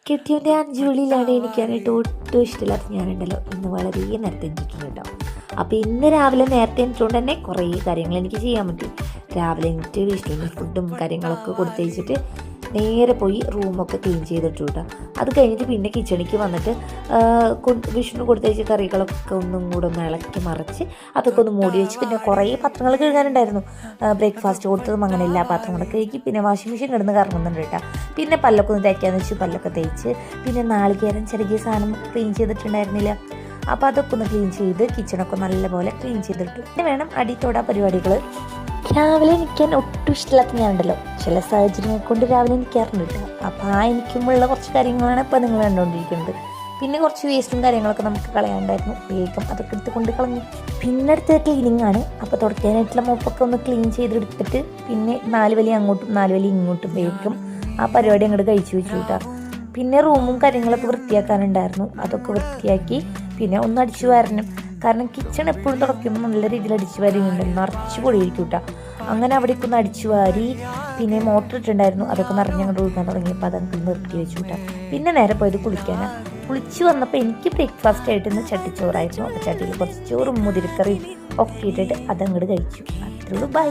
കെട്ടിയവൻ്റെ അഞ്ചുള്ളിലാണ് എനിക്കാനായിട്ട് ഒട്ടും ഇഷ്ടമില്ലാത്ത ഞാനുണ്ടല്ലോ ഇന്ന് വളരെ നേരത്തെ എണീറ്റിട്ടുണ്ട് കേട്ടോ. അപ്പോൾ ഇന്ന് രാവിലെ നേരത്തെ എണീറ്റുകൊണ്ട് തന്നെ കുറേ കാര്യങ്ങൾ എനിക്ക് ചെയ്യാൻ പറ്റി. രാവിലെ എണീറ്റ് വിഷ്ണുവിന് ഫുഡും കാര്യങ്ങളൊക്കെ കൊടുത്തയച്ചിട്ട് നേരെ പോയി റൂമൊക്കെ ക്ലീൻ ചെയ്തിട്ടു കേട്ടോ. അത് കഴിഞ്ഞിട്ട് പിന്നെ കിച്ചണിക്ക് വന്നിട്ട് വിഷ്ണു കൊടുത്തയച്ച കറികളൊക്കെ ഒന്നും കൂടെ ഒന്ന് ഇളക്കി മറിച്ച് അതൊക്കെ ഒന്ന് മൂടി വെച്ച് പിന്നെ കുറേ പാത്രങ്ങൾ കഴുകാനുണ്ടായിരുന്നു. ബ്രേക്ക്ഫാസ്റ്റ് കൊടുത്തതും അങ്ങനെ എല്ലാ പാത്രങ്ങളൊക്കെ കഴുകി പിന്നെ വാഷിംഗ് മെഷീൻ കിടന്ന് കറങ്ങുന്നുണ്ട് കേട്ടോ. പിന്നെ പല്ലൊക്കെ ഒന്ന് തേക്കാന്ന് വെച്ച് പല്ലൊക്കെ തേച്ച് പിന്നെ നാളികേരം ചെറിയ സാധനം ക്ലീൻ ചെയ്തിട്ടുണ്ടായിരുന്നില്ല. അപ്പോൾ അതൊക്കെ ഒന്ന് ക്ലീൻ ചെയ്ത് കിച്ചണൊക്കെ നല്ലപോലെ ക്ലീൻ ചെയ്തിട്ടു. പിന്നെ വേണം അടിത്തോടാ പരിപാടികൾ. രാവിലെ എനിക്കാൻ ഒട്ടും ഇഷ്ടമില്ലാത്ത ഞാനുണ്ടല്ലോ ചില സാഹചര്യങ്ങൾ കൊണ്ട് രാവിലെ എനിക്കാറുണ്ട് കേട്ടോ. അപ്പോൾ എനിക്കുമുള്ള കുറച്ച് കാര്യങ്ങളാണ് ഇപ്പോൾ നിങ്ങൾ കണ്ടുകൊണ്ടിരിക്കുന്നത്. പിന്നെ കുറച്ച് വേസ്റ്റും കാര്യങ്ങളൊക്കെ നമുക്ക് കളയാണ്ടായിരുന്നു, വേഗം അതൊക്കെ എടുത്ത് കൊണ്ട് കളഞ്ഞു. പിന്നെ അടുത്ത ക്ലീനിങ് ആണ്. അപ്പോൾ തുടയ്ക്കാനായിട്ടുള്ള മോപ്പൊക്കെ ഒന്ന് ക്ലീൻ ചെയ്തെടുത്തിട്ട് പിന്നെ 4 വലി അങ്ങോട്ടും 4 വലി ഇങ്ങോട്ടും വേഗം ആ പരിപാടി അങ്ങോട്ട് കഴിച്ചു വെച്ചു കേട്ടോ. പിന്നെ റൂമും കാര്യങ്ങളൊക്കെ വൃത്തിയാക്കാനുണ്ടായിരുന്നു, അതൊക്കെ വൃത്തിയാക്കി പിന്നെ ഒന്ന് അടിച്ചു വാരണം. കാരണം കിച്ചൺ എപ്പോഴും തുടയ്ക്കുമ്പോൾ നല്ല രീതിയിൽ അടിച്ചു വാരിയുണ്ട്, നിറച്ച് പൊടിയിരിക്കും കേട്ടോ. അങ്ങനെ അവിടേക്ക് ഒന്ന് അടിച്ചു വാരി പിന്നെ മോട്ടർ ഇട്ടുണ്ടായിരുന്നു, അതൊക്കെ നിറഞ്ഞങ്ങോട്ട് ഒഴുകാൻ തുടങ്ങിയപ്പോൾ അതൊക്കെ നിർത്തി വെച്ചു കേട്ടോ. പിന്നെ നേരെ പോയത് കുളിക്കാനാണ്. കുളിച്ച് വന്നപ്പോൾ എനിക്ക് ബ്രേക്ക്ഫാസ്റ്റ് ആയിട്ട് ഇന്ന് ചട്ടിച്ചോറായിരുന്നു. അപ്പോൾ ചട്ടിയിൽ കുറച്ച് ചോറും മുതിരിക്കറിയും ഒക്കെ ഇട്ടിട്ട് അതങ്ങോട്ട് കഴിച്ചു. അത്രയുള്ളൂ, ബൈ.